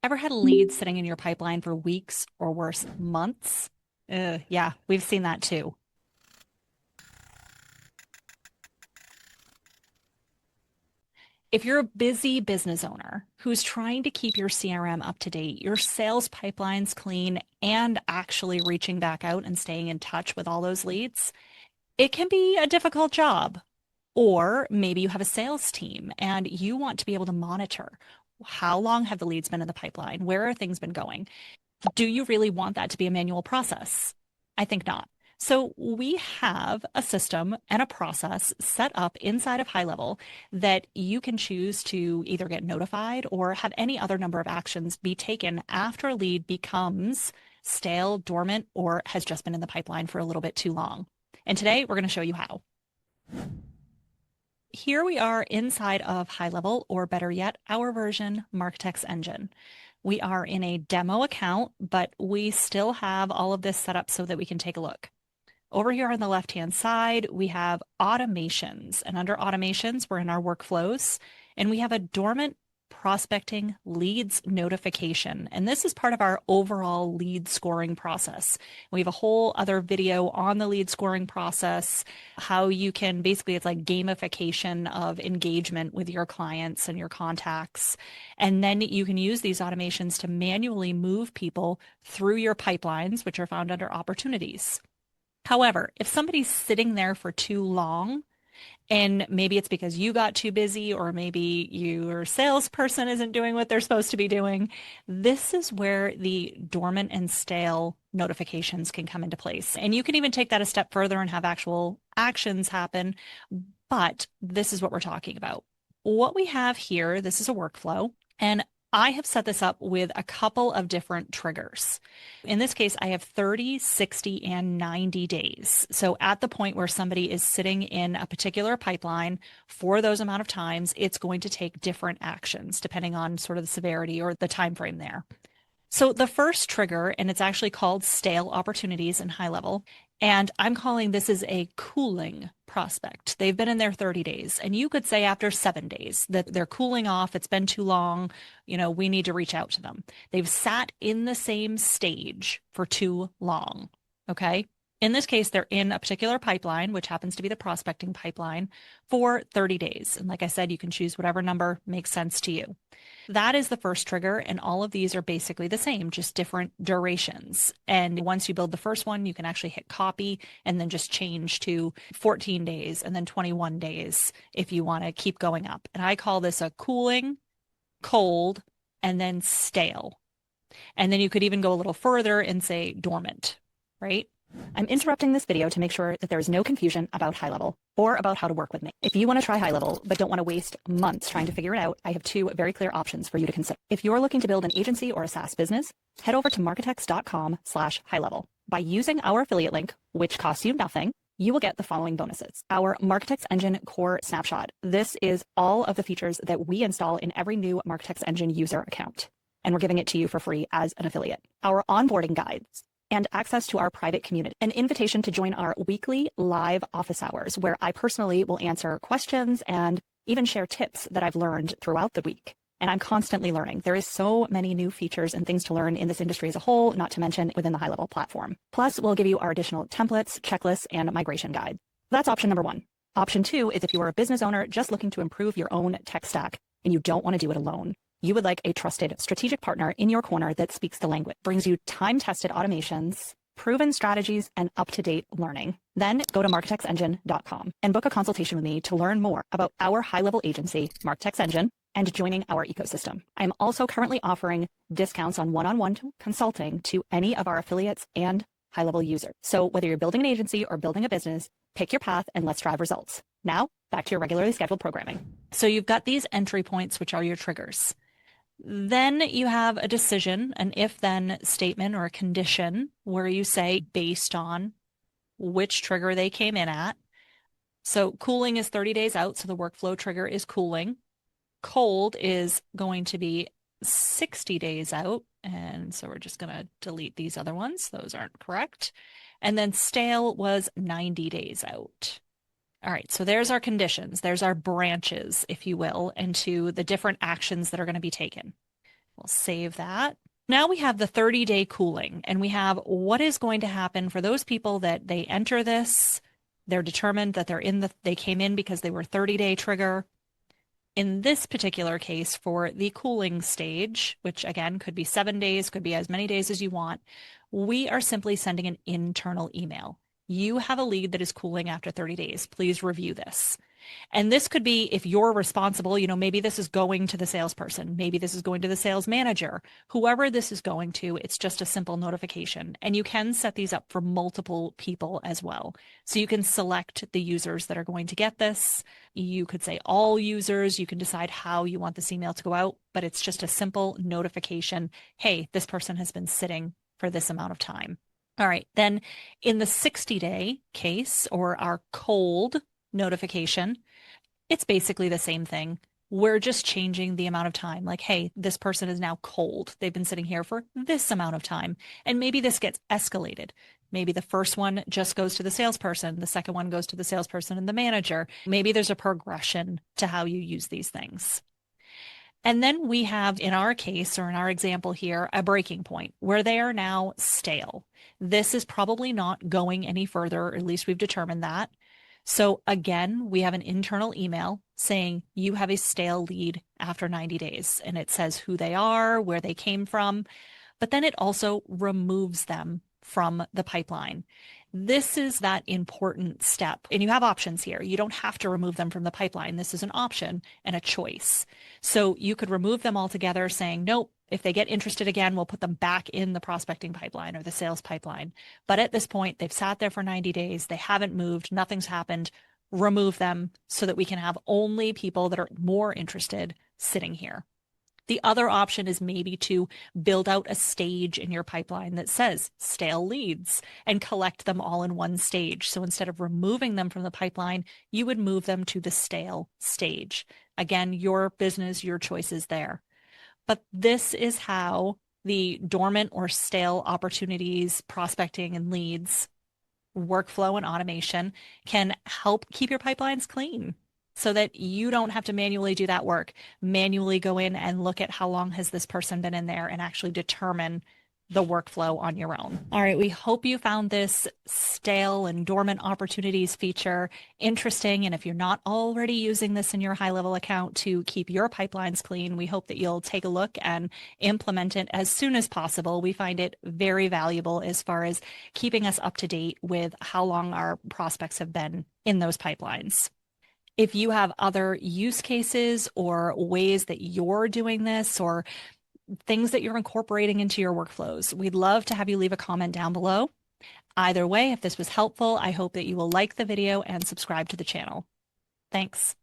Ever had leads sitting in your pipeline for weeks or worse, months? Yeah, we've seen that too. If you're a busy business owner who's trying to keep your CRM up to date, your sales pipelines clean, and actually reaching back out and staying in touch with all those leads, it can be a difficult job. Or maybe you have a sales team and you want to be able to monitor how long have the leads been in the pipeline? Where are things been going? Do you really want that to be a manual process? I think not. So we have a system and a process set up inside of HighLevel that you can choose to either get notified or have any other number of actions be taken after a lead becomes stale, dormant, or has just been in the pipeline for a little bit too long. And today we're going to show you how. Here we are inside of HighLevel, or better yet, our version, Marketecs Engine. We are in a demo account, but we still have all of this set up so that we can take a look. Over here on the left-hand side, we have automations, and under automations, we're in our workflows, and we have a dormant prospecting leads notification. And this is part of our overall lead scoring process. We have a whole other video on the lead scoring process, how you can basically, it's like gamification of engagement with your clients and your contacts. And then you can use these automations to manually move people through your pipelines, which are found under opportunities. However, if somebody's sitting there for too long, and maybe it's because you got too busy, or maybe your salesperson isn't doing what they're supposed to be doing, this is where the dormant and stale notifications can come into place. And you can even take that a step further and have actual actions happen. But this is what we're talking about. What we have here, this is a workflow, and I have set this up with a couple of different triggers. In this case, I have 30, 60, and 90 days. So at the point where somebody is sitting in a particular pipeline for those amount of times, it's going to take different actions depending on sort of the severity or the time frame there. So the first trigger, and it's actually called stale opportunities in HighLevel, and I'm calling this is a cooling prospect. They've been in there 30 days, and you could say after 7 days that they're cooling off. It's been too long. We need to reach out to them. They've sat in the same stage for too long. Okay. In this case, they're in a particular pipeline, which happens to be the prospecting pipeline, for 30 days. And like I said, you can choose whatever number makes sense to you. That is the first trigger, and all of these are basically the same, just different durations. And once you build the first one, you can actually hit copy and then just change to 14 days and then 21 days if you want to keep going up. And I call this a cooling, cold, and then stale. And then you could even go a little further and say dormant, right? I'm interrupting this video to make sure that there is no confusion about HighLevel or about how to work with me. If you want to try HighLevel but don't want to waste months trying to figure it out, I have two very clear options for you to consider. If you're looking to build an agency or a SaaS business, head over to marketecs.com/HighLevel. By using our affiliate link, which costs you nothing, you will get the following bonuses. Our Marketecs Engine Core Snapshot. This is all of the features that we install in every new Marketecs Engine user account, and we're giving it to you for free as an affiliate. Our onboarding guides, and access to our private community, an invitation to join our weekly live office hours, where I personally will answer questions and even share tips that I've learned throughout the week. And I'm constantly learning. There is so many new features and things to learn in this industry as a whole, not to mention within the HighLevel platform. Plus, we'll give you our additional templates, checklists, and migration guide. That's option number one. Option two is if you are a business owner just looking to improve your own tech stack and you don't want to do it alone. You would like a trusted strategic partner in your corner that speaks the language, brings you time-tested automations, proven strategies, and up-to-date learning. Then go to marketexengine.com and book a consultation with me to learn more about our high-level agency, Marketecs Engine, and joining our ecosystem. I'm also currently offering discounts on one-on-one consulting to any of our affiliates and HighLevel users. So whether you're building an agency or building a business, pick your path and let's drive results. Now, back to your regularly scheduled programming. So you've got these entry points, which are your triggers. Then you have a decision, an if-then statement or a condition where you say based on which trigger they came in at. So cooling is 30 days out, so the workflow trigger is cooling. Cold is going to be 60 days out, and so we're just going to delete these other ones. Those aren't correct. And then stale was 90 days out. All right, so there's our conditions. There's our branches, if you will, into the different actions that are going to be taken. We'll save that. Now we have the 30-day cooling, and we have what is going to happen for those people that they enter this. They're determined that they came in because they were 30-day trigger. In this particular case, for the cooling stage, which again could be 7 days, could be as many days as you want, we are simply sending an internal email. You have a lead that is cooling after 30 days. Please review this. And this could be if you're responsible, maybe this is going to the salesperson, maybe this is going to the sales manager, whoever this is going to, it's just a simple notification. And you can set these up for multiple people as well. So you can select the users that are going to get this. You could say all users, you can decide how you want this email to go out, but it's just a simple notification. Hey, this person has been sitting for this amount of time. All right, then in the 60-day case or our cold notification, it's basically the same thing. We're just changing the amount of time. Like, hey, this person is now cold. They've been sitting here for this amount of time. And maybe this gets escalated. Maybe the first one just goes to the salesperson. The second one goes to the salesperson and the manager. Maybe there's a progression to how you use these things. And then we have, in our case or in our example here, a breaking point where they are now stale. This is probably not going any further, or at least we've determined that. So again, we have an internal email saying you have a stale lead after 90 days, and it says who they are, where they came from, but then it also removes them from the pipeline. This is that important step. And you have options here. You don't have to remove them from the pipeline. This is an option and a choice. So you could remove them altogether saying, nope, if they get interested again, we'll put them back in the prospecting pipeline or the sales pipeline. But at this point, they've sat there for 90 days. They haven't moved. Nothing's happened. Remove them so that we can have only people that are more interested sitting here. The other option is maybe to build out a stage in your pipeline that says stale leads and collect them all in one stage. So instead of removing them from the pipeline, you would move them to the stale stage. Again, your business, your choices there. But this is how the dormant or stale opportunities, prospecting and leads, workflow and automation can help keep your pipelines clean so that you don't have to manually do that work, manually go in and look at how long has this person been in there and actually determine the workflow on your own. All right, we hope you found this stale and dormant opportunities feature interesting. And if you're not already using this in your high-level account to keep your pipelines clean, we hope that you'll take a look and implement it as soon as possible. We find it very valuable as far as keeping us up to date with how long our prospects have been in those pipelines. If you have other use cases or ways that you're doing this or things that you're incorporating into your workflows, we'd love to have you leave a comment down below. Either way, if this was helpful, I hope that you will like the video and subscribe to the channel. Thanks.